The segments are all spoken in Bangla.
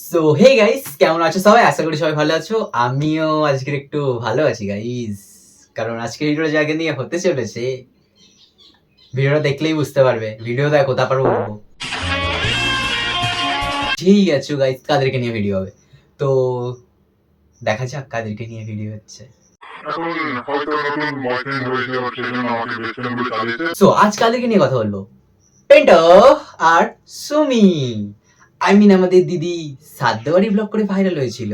সো হে গাইস, কেমন আছো সবাই? আশা করি সবাই ভালো আছো। আমিও আজকে একটু ভালো আছি গাইস, কারণ আজকে ভিডিওটা যাকে নিয়ে হতে চলেছে ভিডিওটা দেখলেই বুঝতে পারবে। ভিডিও দেখো তারপর বলবো। ঠিক আছে গাইস, কাদেরকে নিয়ে ভিডিও হবে তো দেখা যাক কাদেরকে নিয়ে ভিডিও হচ্ছে। সো আজ কাদেরকে নিয়ে কথা বলবো? পেন্টো আর সুমি। আমাদের দিদি সাদ্দাবাড়ি ব্লগ করে ভাইরাল হয়েছিল।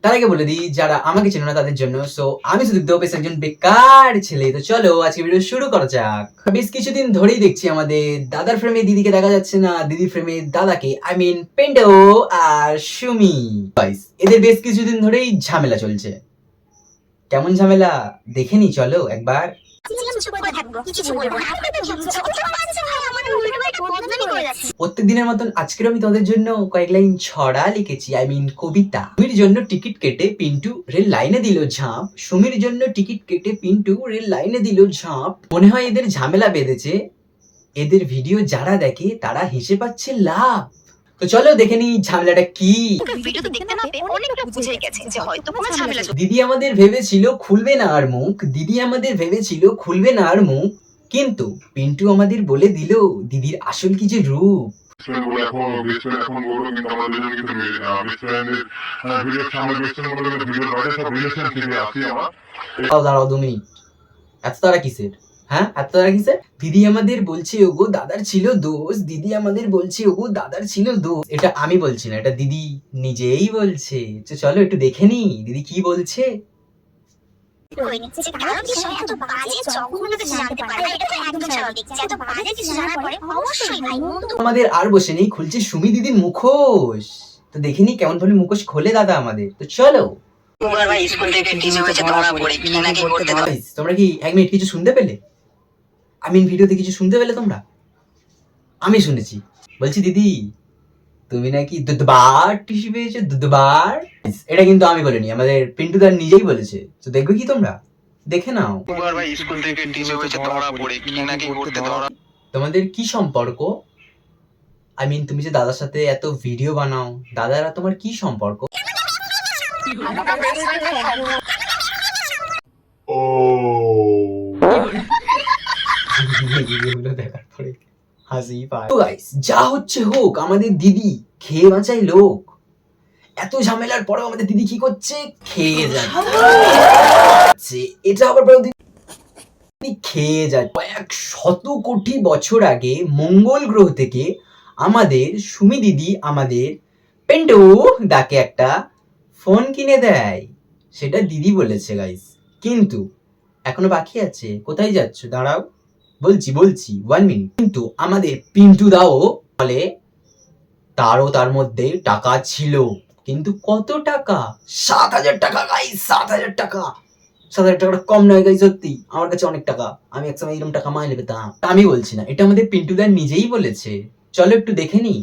তার আগে বলে দিই, যারা আমাকে চেনে না তাদের জন্য, সো আমি সুদীপ দোপেশ, একজন বেকার ছেলে। তো চলো আজকে ভিডিও শুরু করা যাক। বেশ কিছুদিন ধরেই দেখছি আমাদের দাদার ফ্রেমে দিদিকে দেখা যাচ্ছে না, দিদির ফ্রেমে দাদাকে। পেন্টো আর সুমি গাইস, এদের বেশ কিছুদিন ধরেই ঝামেলা চলছে। কেমন ঝামেলা দেখে নি চলো একবার। প্রত্যেক দিনের মতন আজকের আমি তোমাদের জন্য কয়েক লাইন ছড়া লিখেছি, কবিতা। সুমির জন্য টিকিট কেটে পিন্টু রেল লাইনে দিল ঝাঁপ। সুমির জন্য টিকিট কেটে পিন্টু রেল লাইনে দিল ঝাঁপ। মনে হয় এদের ঝামেলা বেঁধেছে। এদের ভিডিও যারা দেখে তারা হেসে পাচ্ছে লাভ। তো চলো দেখে নি ঝামেলাটা কি। দিদি আমাদের ভেবেছিল খুলবে না আর মুখ, দিদি আমাদের ভেবেছিল খুলবে না আর মুখ, কিন্তু পিন্টু আমাদের বলে দিল দিদির আসল কি যে রূপ। দাঁড়াও 2 মিনিট, এত তারা কিসের? হ্যাঁ, এত তারা কিসের? দিদি আমাদের বলছে ওগো দাদার ছিল দোষ, দিদি আমাদের বলছে ওগো দাদার ছিল দোষ। এটা আমি বলছি না, এটা দিদি নিজেই বলছে। তো চলো একটু দেখে নি দিদি কি বলছে। আমাদের আর বসে নেই, খুলছে সুমি দিদির মুখোশ। তো দেখে নি কেমন ভাবে মুখোশ খোলে দাদা আমাদের। তো চলো। তোমরা কি 1 মিনিট কিছু শুনতে পেলে? ভিডিওতে কিছু শুনতে পেলে তোমরা? আমি শুনেছি। বলছি দিদি তুমি নাকি দুধবার টিস্যু পেয়েছো, দুধবার। এটা কিন্তু আমি বলিনি, আমাদের পিন্টু দার নিজেই বলেছে। তো দেখবে কি তোমরা, দেখে নাও। তোমাদের কি সম্পর্ক? তুমি যে দাদার সাথে এত ভিডিও বানাও, দাদারা তোমার কি সম্পর্ক? দেখার পরে হাসি পায়। যা হচ্ছে হোক, আমাদের দিদি খেয়ে বাঁচাই লোক। এত ঝামেলার পরেও আমাদের দিদি কি করছে? খেয়ে যাচ্ছে। এটা আবার দিদি খেয়ে যাচ্ছে। কয়েক শত কোটি বছর আগে মঙ্গল গ্রহ থেকে আমাদের সুমি দিদি আমাদের পেন্টু দাকে একটা ফোন কিনে দেয়। সেটা দিদি বলেছে গাইস, কিন্তু এখনো বাকি আছে। কোথায় যাচ্ছ? দাঁড়াও, বলছি 1 মিনিট। কিন্তু আমাদের পিন্টু দাও বলে তার মধ্যে টাকা ছিল। কিন্তু কত টাকা? 7,000 টাকা গাইস, 7,000 টাকা। 7,000 টাকাটা কম নয় গাইস, সত্যি আমার কাছে অনেক টাকা। আমি একসময় এরকম টাকা মাইনে পেতাম। আমি বলছি না, এটা আমাদের পিন্টু দা নিজেই বলেছে। চলো একটু দেখে নি।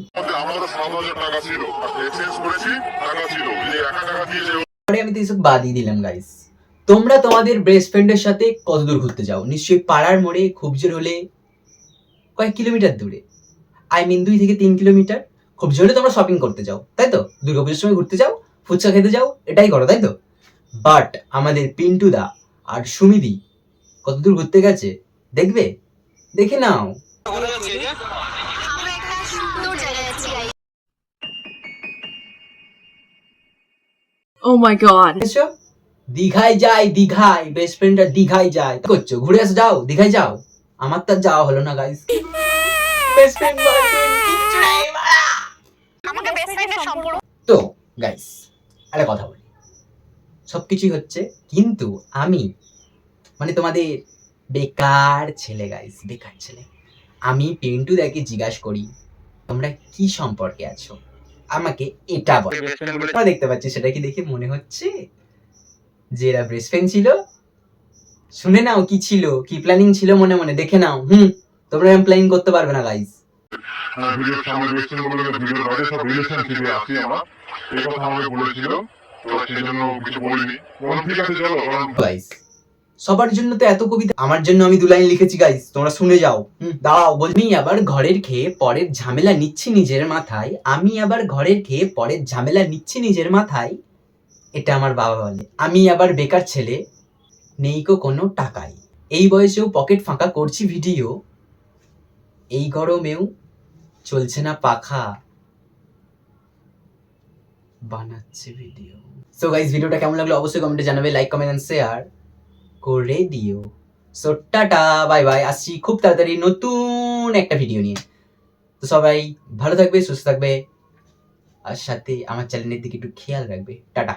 আমি তো এসব বাদই দিলাম গাইস। তোমরা তোমাদের বেস্ট ফ্রেন্ডের সাথে কত দূর ঘুরতে যাও? নিশ্চয়ই পাড়ার মোড়ে, খুব জোর হলে কয়েক কিলোমিটার দূরে। 2 থেকে 3 কিলোমিটার। খুব জোরে তোমরা শপিং করতে যাও, তাই তো? দুর্গাপুজোর সময় ঘুরতে যাও, ফুচকা খেতে যাও, এটাই করো, তাই তো? বাট আমাদের পিন্টু দা আর সুমিদি কত দূর ঘুরতে গেছে দেখবে, দেখে নাও। Oh my god. দীঘায় যায়, দীঘায় বেস্ট ফ্রেন্ডরা দীঘায় যায়। কি করছো? ঘুরে আসো, যাও দীঘায় যাও। আমার তো যাওয়া হলো না গাইস। বেস্ট ফ্রেন্ড কিচ্ছু নাই আমাকে বেস্ট ফ্রেন্ডের সম্পর্ক। তো গাইস একটা কথা বলি, সবকিছুই হচ্ছে, কিন্তু আমি তোমাদের বেকার ছেলে গাইস, বেকার ছেলে। আমি পিন্টু দাকে জিজ্ঞাসা করি তোমরা কি সম্পর্কে আছো, আমাকে এটা বল। দেখতে পাচ্ছি, সেটা কি দেখে মনে হচ্ছে যে এরা বেস্ট ফ্রেন্ড ছিল? শুনে নাও কি ছিল, কি প্ল্যানিং ছিল মনে মনে, দেখে নাও। তোমরা এমন প্ল্যানিং করতে পারবে না গাইস। ভিডিওর সামনে বেস্ট ফ্রেন্ড বলে ভিডিওর বাইরে সব রিলেশনশিপে আছি আমরা, এই কথা আমাকে বলেছিল, তো সেজন্য কিছু বলিনি। ঠিক আছে চলো গাইস, সবার জন্য তো এত কবিতা, আমার জন্য আমি 2 লাইন লিখেছি গাইস, তোমরা শুনে যাও। দাঁড়াও, বলবি আবার ঘরের খেয়ে পরের ঝামেলা নিচ্ছি নিজের মাথায়, আমি আবার ঘরের খেয়ে পরের ঝামেলা নিচ্ছি নিজের মাথায়, এটা আমার বাবা বলে। আমি আবার বেকার ছেলে, নেইকো কোনো টাকাই, এই বয়সেও পকেট ফাঁকা করছি ভিডিও, এই গরমেও চলছে না পাখা, বানাচ্ছে ভিডিও। সো গাইস, ভিডিওটা কেমন লাগলো অবশ্যই কমেন্টে জানাবে, লাইক কমেন্ট এন্ড শেয়ার করে দিও। সো টাটা, বাই বাই, আসছি খুব তাড়াতাড়ি নতুন একটা ভিডিও নিয়ে। তো সবাই ভালো থাকবে, সুস্থ থাকবে, আর সাথে আমার চ্যানেলের দিকে একটু খেয়াল রাখবে। টাটা।